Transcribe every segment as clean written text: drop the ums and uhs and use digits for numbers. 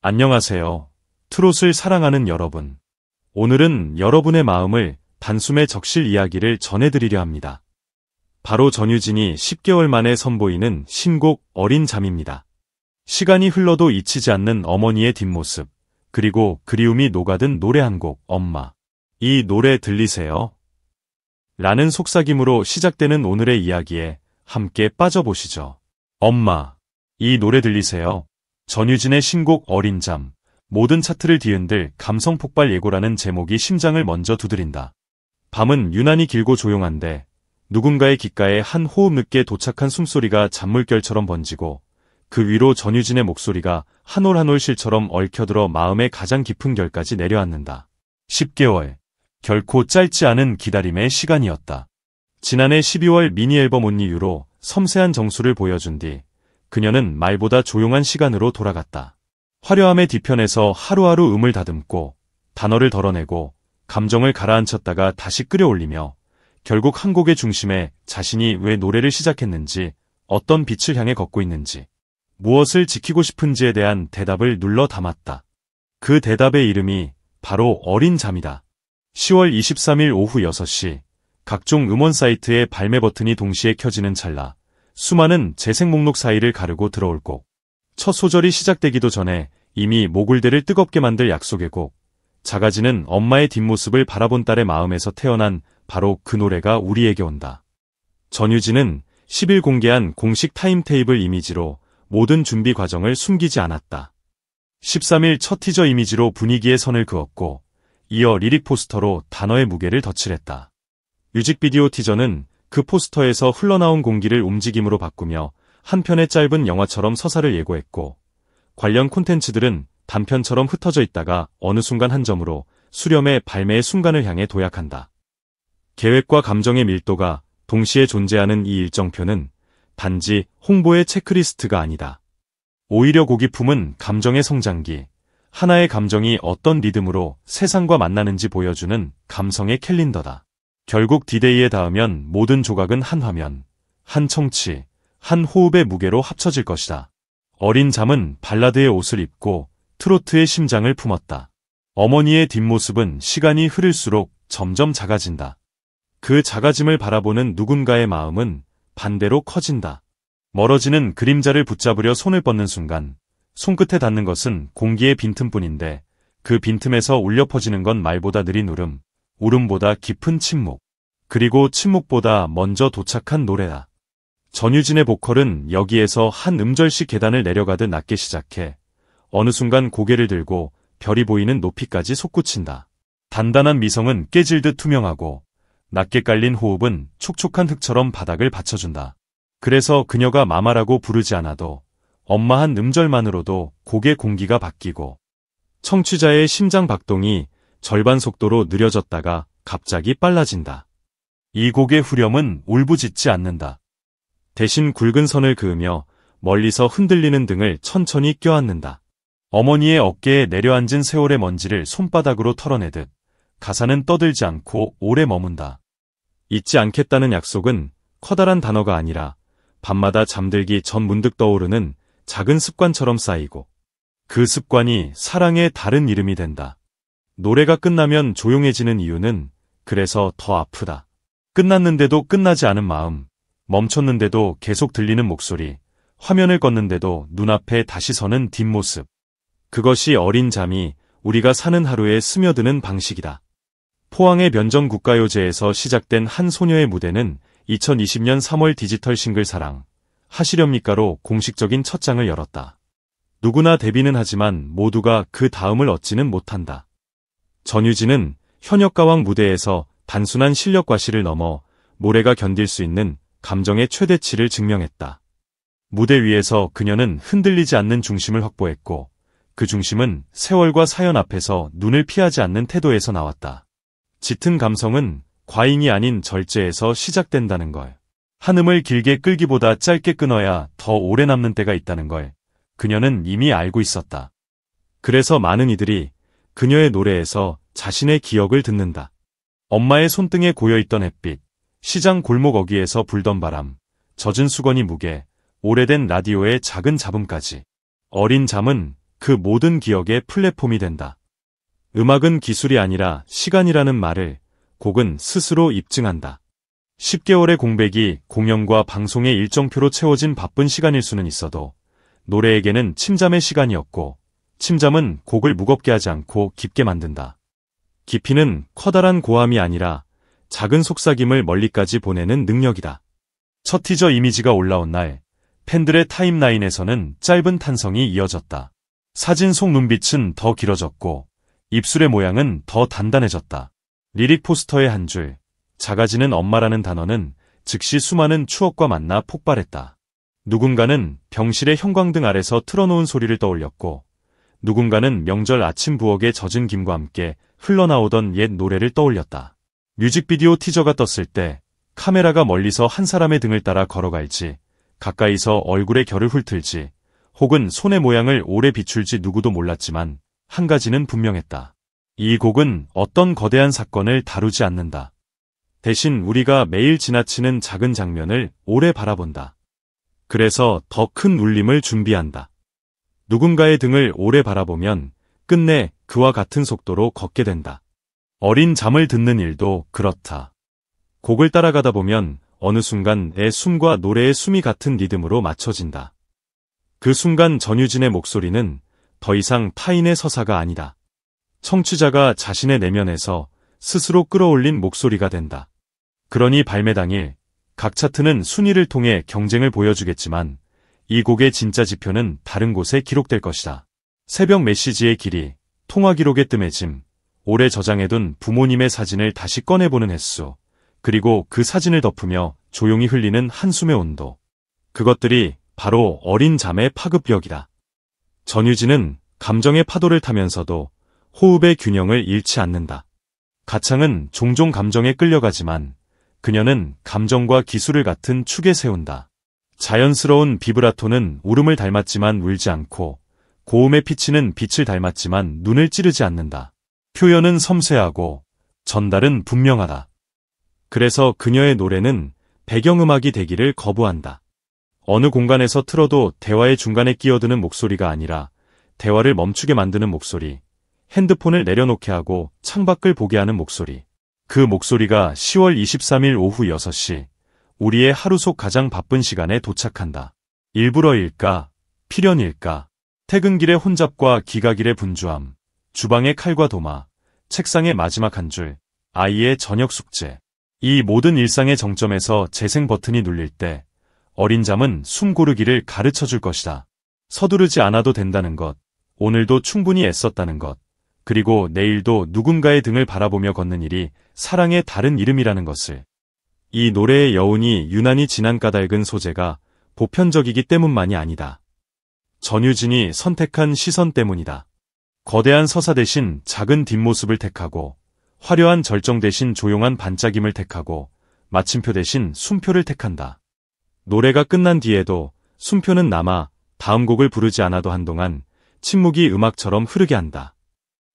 안녕하세요. 트롯을 사랑하는 여러분. 오늘은 여러분의 마음을 단숨에 적실 이야기를 전해드리려 합니다. 바로 전유진이 10개월 만에 선보이는 신곡 어린 잠입니다. 시간이 흘러도 잊히지 않는 어머니의 뒷모습, 그리고 그리움이 녹아든 노래 한 곡, 엄마. 이 노래 들리세요? 라는 속삭임으로 시작되는 오늘의 이야기에 함께 빠져보시죠. 엄마. 이 노래 들리세요? 전유진의 신곡 어린 잠, 모든 차트를 뒤흔들 감성 폭발 예고라는 제목이 심장을 먼저 두드린다. 밤은 유난히 길고 조용한데 누군가의 귓가에 한 호흡 늦게 도착한 숨소리가 잔물결처럼 번지고 그 위로 전유진의 목소리가 한 올 한 올 실처럼 얽혀들어 마음의 가장 깊은 결까지 내려앉는다. 10개월. 결코 짧지 않은 기다림의 시간이었다. 지난해 12월 미니 앨범 온리 유로 섬세한 정수를 보여준 뒤 그녀는 말보다 조용한 시간으로 돌아갔다. 화려함의 뒤편에서 하루하루 음을 다듬고 단어를 덜어내고 감정을 가라앉혔다가 다시 끌어올리며 결국 한 곡의 중심에 자신이 왜 노래를 시작했는지, 어떤 빛을 향해 걷고 있는지, 무엇을 지키고 싶은지에 대한 대답을 눌러 담았다. 그 대답의 이름이 바로 어린 잠이다. 10월 23일 오후 6시, 각종 음원 사이트의 발매 버튼이 동시에 켜지는 찰나 수많은 재생 목록 사이를 가르고 들어올 곡. 첫 소절이 시작되기도 전에 이미 모굴대를 뜨겁게 만들 약속의 곡. 작아지는 엄마의 뒷모습을 바라본 딸의 마음에서 태어난 바로 그 노래가 우리에게 온다. 전유진은 10일 공개한 공식 타임테이블 이미지로 모든 준비 과정을 숨기지 않았다. 13일 첫 티저 이미지로 분위기의 선을 그었고 이어 리릭 포스터로 단어의 무게를 덧칠했다. 뮤직비디오 티저는 그 포스터에서 흘러나온 공기를 움직임으로 바꾸며 한 편의 짧은 영화처럼 서사를 예고했고 관련 콘텐츠들은 단편처럼 흩어져 있다가 어느 순간 한 점으로 수렴의 발매의 순간을 향해 도약한다. 계획과 감정의 밀도가 동시에 존재하는 이 일정표는 단지 홍보의 체크리스트가 아니다. 오히려 곡이 품은 감정의 성장기, 하나의 감정이 어떤 리듬으로 세상과 만나는지 보여주는 감성의 캘린더다. 결국 디데이에 닿으면 모든 조각은 한 화면, 한 청취, 한 호흡의 무게로 합쳐질 것이다. 어린 잠은 발라드의 옷을 입고 트로트의 심장을 품었다. 어머니의 뒷모습은 시간이 흐를수록 점점 작아진다. 그 작아짐을 바라보는 누군가의 마음은 반대로 커진다. 멀어지는 그림자를 붙잡으려 손을 뻗는 순간 손끝에 닿는 것은 공기의 빈틈뿐인데 그 빈틈에서 울려 퍼지는 건 말보다 느린 울음, 울음보다 깊은 침묵, 그리고 침묵보다 먼저 도착한 노래다. 전유진의 보컬은 여기에서 한 음절씩 계단을 내려가듯 낮게 시작해 어느 순간 고개를 들고 별이 보이는 높이까지 솟구친다. 단단한 미성은 깨질듯 투명하고 낮게 깔린 호흡은 촉촉한 흙처럼 바닥을 받쳐준다. 그래서 그녀가 마마라고 부르지 않아도 엄마 한 음절만으로도 곡의 공기가 바뀌고 청취자의 심장 박동이 절반 속도로 느려졌다가 갑자기 빨라진다. 이 곡의 후렴은 울부짖지 않는다. 대신 굵은 선을 그으며 멀리서 흔들리는 등을 천천히 껴안는다. 어머니의 어깨에 내려앉은 세월의 먼지를 손바닥으로 털어내듯 가사는 떠들지 않고 오래 머문다. 잊지 않겠다는 약속은 커다란 단어가 아니라 밤마다 잠들기 전 문득 떠오르는 작은 습관처럼 쌓이고 그 습관이 사랑의 다른 이름이 된다. 노래가 끝나면 조용해지는 이유는 그래서 더 아프다. 끝났는데도 끝나지 않은 마음, 멈췄는데도 계속 들리는 목소리, 화면을 껐는데도 눈앞에 다시 서는 뒷모습. 그것이 어린 잠이 우리가 사는 하루에 스며드는 방식이다. 포항의 변전국가요제에서 시작된 한 소녀의 무대는 2020년 3월 디지털 싱글 사랑, 하시렵니까로 공식적인 첫 장을 열었다. 누구나 데뷔는 하지만 모두가 그 다음을 얻지는 못한다. 전유진은 현역가왕 무대에서 단순한 실력 과시를 넘어 모래가 견딜 수 있는 감정의 최대치를 증명했다. 무대 위에서 그녀는 흔들리지 않는 중심을 확보했고 그 중심은 세월과 사연 앞에서 눈을 피하지 않는 태도에서 나왔다. 짙은 감성은 과잉이 아닌 절제에서 시작된다는 걸. 한음을 길게 끌기보다 짧게 끊어야 더 오래 남는 때가 있다는 걸 그녀는 이미 알고 있었다. 그래서 많은 이들이 그녀의 노래에서 자신의 기억을 듣는다. 엄마의 손등에 고여있던 햇빛, 시장 골목 어귀에서 불던 바람, 젖은 수건이 무게, 오래된 라디오의 작은 잡음까지. 어린 잠은 그 모든 기억의 플랫폼이 된다. 음악은 기술이 아니라 시간이라는 말을 곡은 스스로 입증한다. 10개월의 공백이 공연과 방송의 일정표로 채워진 바쁜 시간일 수는 있어도 노래에게는 침잠의 시간이었고 침잠은 곡을 무겁게 하지 않고 깊게 만든다. 깊이는 커다란 고함이 아니라 작은 속삭임을 멀리까지 보내는 능력이다. 첫 티저 이미지가 올라온 날 팬들의 타임라인에서는 짧은 탄성이 이어졌다. 사진 속 눈빛은 더 길어졌고 입술의 모양은 더 단단해졌다. 리릭 포스터의 한 줄, 작아지는 엄마라는 단어는 즉시 수많은 추억과 만나 폭발했다. 누군가는 병실의 형광등 아래서 틀어놓은 소리를 떠올렸고 누군가는 명절 아침 부엌에 젖은 김과 함께 흘러나오던 옛 노래를 떠올렸다. 뮤직비디오 티저가 떴을 때 카메라가 멀리서 한 사람의 등을 따라 걸어갈지 가까이서 얼굴의 결을 훑을지 혹은 손의 모양을 오래 비출지 누구도 몰랐지만 한 가지는 분명했다. 이 곡은 어떤 거대한 사건을 다루지 않는다. 대신 우리가 매일 지나치는 작은 장면을 오래 바라본다. 그래서 더 큰 울림을 준비한다. 누군가의 등을 오래 바라보면 끝내 그와 같은 속도로 걷게 된다. 어린 잠을 듣는 일도 그렇다. 곡을 따라가다 보면 어느 순간 내 숨과 노래의 숨이 같은 리듬으로 맞춰진다. 그 순간 전유진의 목소리는 더 이상 타인의 서사가 아니다. 청취자가 자신의 내면에서 스스로 끌어올린 목소리가 된다. 그러니 발매 당일 각 차트는 순위를 통해 경쟁을 보여주겠지만 이 곡의 진짜 지표는 다른 곳에 기록될 것이다. 새벽 메시지의 길이, 통화 기록의 뜸해짐, 오래 저장해둔 부모님의 사진을 다시 꺼내보는 횟수, 그리고 그 사진을 덮으며 조용히 흘리는 한숨의 온도. 그것들이 바로 어린 잠의 파급력이다. 전유진은 감정의 파도를 타면서도 호흡의 균형을 잃지 않는다. 가창은 종종 감정에 끌려가지만 그녀는 감정과 기술을 같은 축에 세운다. 자연스러운 비브라토는 울음을 닮았지만 울지 않고 고음의 피치는 빛을 닮았지만 눈을 찌르지 않는다. 표현은 섬세하고 전달은 분명하다. 그래서 그녀의 노래는 배경음악이 되기를 거부한다. 어느 공간에서 틀어도 대화의 중간에 끼어드는 목소리가 아니라 대화를 멈추게 만드는 목소리, 핸드폰을 내려놓게 하고 창밖을 보게 하는 목소리. 그 목소리가 10월 23일 오후 6시 우리의 하루 속 가장 바쁜 시간에 도착한다. 일부러일까? 필연일까? 퇴근길의 혼잡과 기가길의 분주함, 주방의 칼과 도마, 책상의 마지막 한 줄, 아이의 저녁 숙제. 이 모든 일상의 정점에서 재생 버튼이 눌릴 때 어린 잠은 숨 고르기를 가르쳐줄 것이다. 서두르지 않아도 된다는 것, 오늘도 충분히 애썼다는 것, 그리고 내일도 누군가의 등을 바라보며 걷는 일이 사랑의 다른 이름이라는 것을. 이 노래의 여운이 유난히 진한 까닭은 소재가 보편적이기 때문만이 아니다. 전유진이 선택한 시선 때문이다. 거대한 서사 대신 작은 뒷모습을 택하고 화려한 절정 대신 조용한 반짝임을 택하고 마침표 대신 숨표를 택한다. 노래가 끝난 뒤에도 숨표는 남아 다음 곡을 부르지 않아도 한동안 침묵이 음악처럼 흐르게 한다.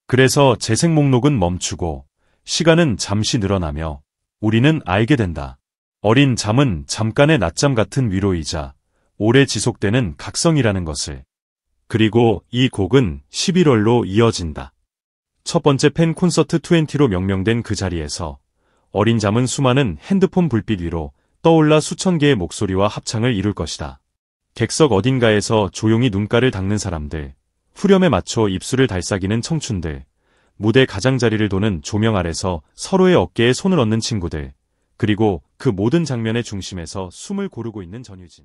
그래서 재생 목록은 멈추고 시간은 잠시 늘어나며 우리는 알게 된다. 어린 잠은 잠깐의 낮잠 같은 위로이자 오래 지속되는 각성이라는 것을. 그리고 이 곡은 11월로 이어진다. 첫 번째 팬 콘서트 20로 명명된 그 자리에서 어린 잠은 수많은 핸드폰 불빛 위로 떠올라 수천 개의 목소리와 합창을 이룰 것이다. 객석 어딘가에서 조용히 눈가를 닦는 사람들, 후렴에 맞춰 입술을 달싹이는 청춘들, 무대 가장자리를 도는 조명 아래서 서로의 어깨에 손을 얹는 친구들, 그리고 그 모든 장면의 중심에서 숨을 고르고 있는 전유진.